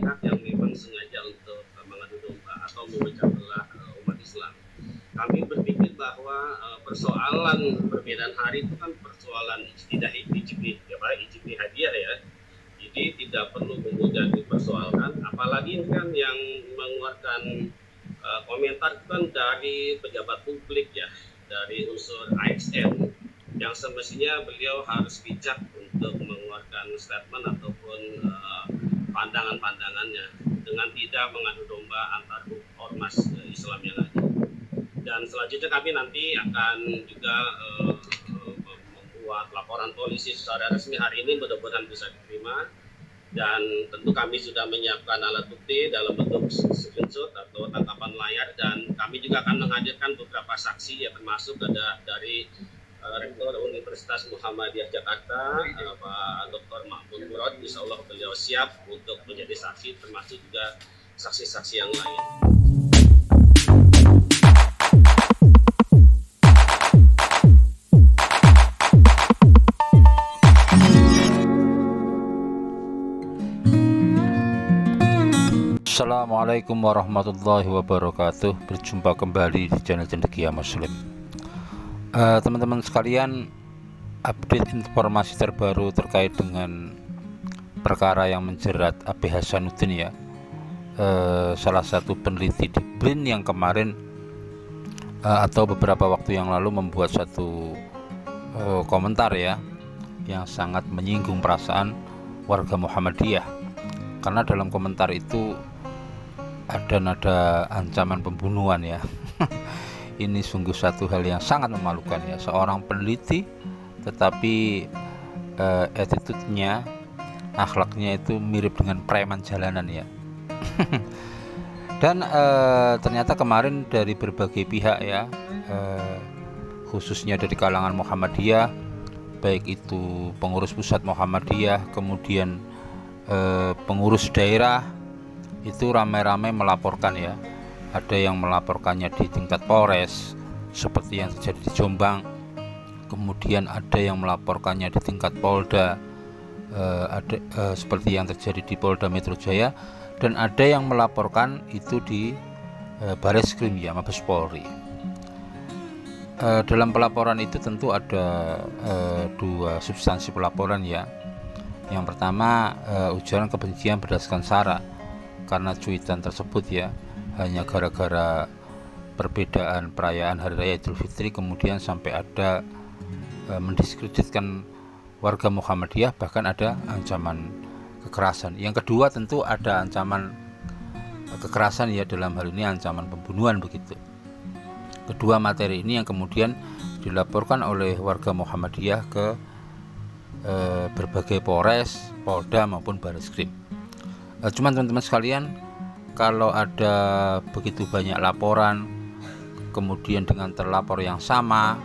pihak yang memang sengaja untuk mengadu domba atau memecah belah umat Islam. Kami berpikir bahwa persoalan perbedaan hari itu kan persoalan ijtihadiyah ya. Jadi tidak perlu kemudian dipersoalkan, apalagi kan yang mengeluarkan komentar itu kan dari pejabat publik ya, dari unsur ASN, yang semestinya beliau harus bijak untuk mengeluarkan statement ataupun pandangan-pandangannya dengan tidak mengadu domba antar ormas Islam yang ada. Dan selanjutnya kami nanti akan juga membuat laporan polisi secara resmi hari ini, mudah-mudahan bisa diterima. Dan tentu kami sudah menyiapkan alat bukti dalam bentuk screenshot atau tangkapan layar, dan kami juga akan menghadirkan beberapa saksi ya, termasuk ada dari Rektor Universitas Muhammadiyah Jakarta, Pak Dr. Mahmud Murad. Insya Allah beliau siap untuk menjadi saksi, termasuk juga saksi-saksi yang lain. Assalamualaikum warahmatullahi wabarakatuh. Berjumpa kembali di channel Cendekia Muslim. Teman-teman sekalian, update informasi terbaru terkait dengan perkara yang menjerat AB Hasanuddin ya, salah satu peneliti di BRIN yang kemarin atau beberapa waktu yang lalu membuat satu komentar ya, yang sangat menyinggung perasaan warga Muhammadiyah, karena dalam komentar itu ada nada ancaman pembunuhan ya. Ini sungguh satu hal yang sangat memalukan ya, seorang peneliti tetapi attitude-nya, akhlaknya itu mirip dengan preman jalanan ya. Dan ternyata kemarin dari berbagai pihak ya, khususnya dari kalangan Muhammadiyah, baik itu pengurus pusat Muhammadiyah, kemudian pengurus daerah, itu ramai-ramai melaporkan ya. Ada yang melaporkannya di tingkat Polres seperti yang terjadi di Jombang, kemudian ada yang melaporkannya di tingkat Polda, seperti yang terjadi di Polda Metro Jaya, dan ada yang melaporkan itu di Bareskrim ya, Mabes Polri. Dalam pelaporan itu tentu ada dua substansi pelaporan ya. Yang pertama, ujaran kebencian berdasarkan sara, karena cuitan tersebut ya hanya gara-gara perbedaan perayaan Hari Raya Idul Fitri, kemudian sampai ada mendiskreditkan warga Muhammadiyah, bahkan ada ancaman kekerasan. Yang kedua tentu ada ancaman kekerasan ya, dalam hal ini ancaman pembunuhan begitu. Kedua materi ini yang kemudian dilaporkan oleh warga Muhammadiyah ke berbagai Polres, Polda maupun Bareskrim. Cuman teman-teman sekalian, kalau ada begitu banyak laporan, kemudian dengan terlapor yang sama,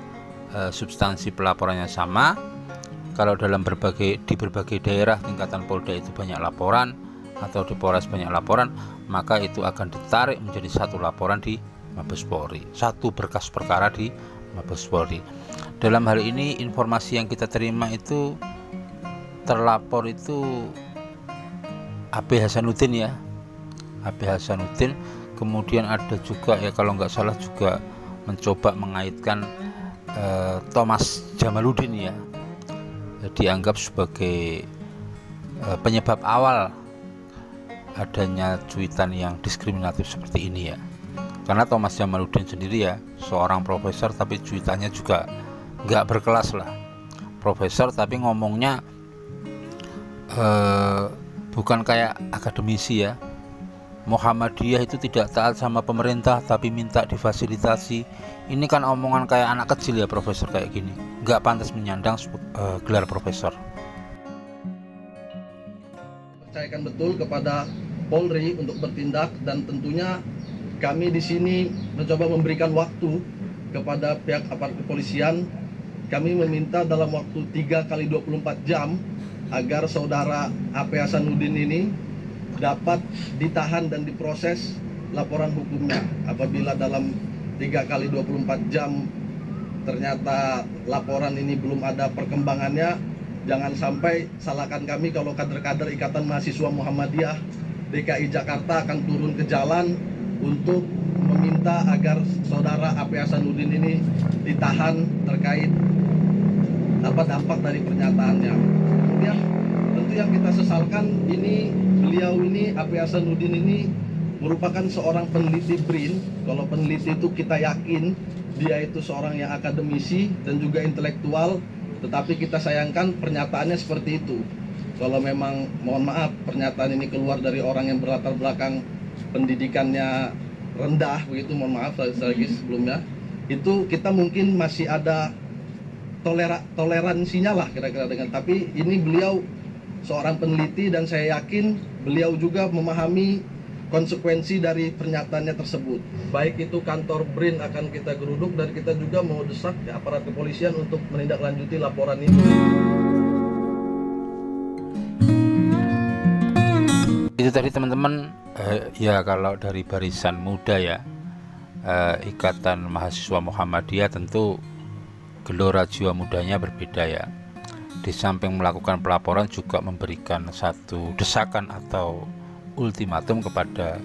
substansi pelaporannya sama, kalau dalam di berbagai daerah tingkatan Polda itu banyak laporan, atau di Polres banyak laporan, maka itu akan ditarik menjadi satu laporan di Mabes Polri, satu berkas perkara di Mabes Polri. Dalam hal ini informasi yang kita terima itu, terlapor itu AB Hasanuddin ya, AB Hasanuddin. Kemudian ada juga ya, kalau nggak salah juga mencoba mengaitkan Thomas Jamaluddin ya, dianggap sebagai penyebab awal adanya cuitan yang diskriminatif seperti ini ya. Karena Thomas Jamaluddin sendiri ya seorang profesor, tapi cuitannya juga nggak berkelas lah. Profesor tapi ngomongnya bukan kayak akademisi ya. Muhammadiyah itu tidak taat sama pemerintah tapi minta difasilitasi. Ini kan omongan kayak anak kecil ya, profesor kayak gini. Nggak pantas menyandang gelar profesor. Percayakan betul kepada Polri untuk bertindak, dan tentunya kami di sini mencoba memberikan waktu kepada pihak aparat kepolisian. Kami meminta dalam waktu 3x24 jam agar saudara AB Hasanuddin ini dapat ditahan dan diproses laporan hukumnya. Apabila dalam 3x24 jam ternyata laporan ini belum ada perkembangannya, jangan sampai salahkan kami kalau kader-kader Ikatan Mahasiswa Muhammadiyah DKI Jakarta akan turun ke jalan untuk meminta agar saudara AP Hasanuddin ini ditahan terkait dampak dari pernyataannya. Kemudian tentu yang kita sesalkan ini beliau ini AP Hasanuddin ini merupakan seorang peneliti BRIN. Kalau peneliti itu kita yakin dia itu seorang yang akademisi dan juga intelektual, tetapi kita sayangkan pernyataannya seperti itu. Kalau memang mohon maaf pernyataan ini keluar dari orang yang berlatar belakang pendidikannya rendah begitu, mohon maaf lagi sebelumnya, itu kita mungkin masih ada toleransinya lah kira-kira dengan, tapi ini beliau seorang peneliti dan saya yakin beliau juga memahami konsekuensi dari pernyataannya tersebut. Baik itu kantor BRIN akan kita geruduk dan kita juga mau desak aparat kepolisian untuk menindaklanjuti laporan ini. Itu tadi teman-teman, ya kalau dari Barisan Muda ya, Ikatan Mahasiswa Muhammadiyah, tentu gelora jiwa mudanya berbeda ya. Di samping melakukan pelaporan juga memberikan satu desakan atau ultimatum kepada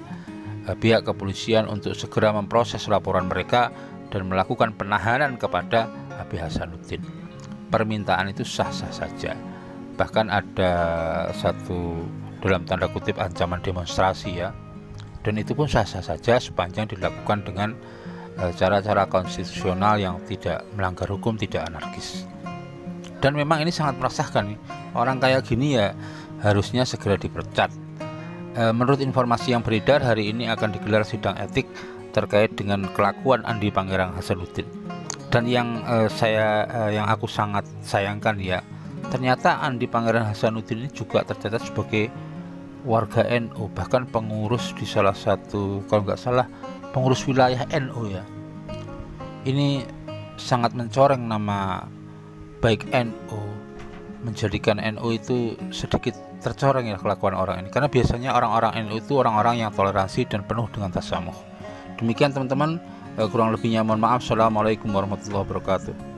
pihak kepolisian untuk segera memproses laporan mereka dan melakukan penahanan kepada AP Hasanuddin. Permintaan itu sah-sah saja. Bahkan ada satu dalam tanda kutip ancaman demonstrasi ya, dan itu pun sah-sah saja sepanjang dilakukan dengan cara-cara konstitusional yang tidak melanggar hukum, tidak anarkis. Dan memang ini sangat meresahkan nih. Orang kayak gini ya harusnya segera dipecat. Menurut informasi yang beredar, hari ini akan digelar sidang etik terkait dengan kelakuan Andi Pangerang Hasanuddin. Dan yang aku sangat sayangkan ya, ternyata Andi Pangerang Hasanuddin ini juga tercatat sebagai warga NU, bahkan pengurus di salah satu, kalau nggak salah, pengurus wilayah NU ya. Ini sangat mencoreng nama baik NU, menjadikan NU itu sedikit tercoreng ya kelakuan orang ini, karena biasanya orang-orang NU itu orang-orang yang toleransi dan penuh dengan tasamuh. Demikian teman-teman, kurang lebihnya mohon maaf. Assalamualaikum warahmatullahi wabarakatuh.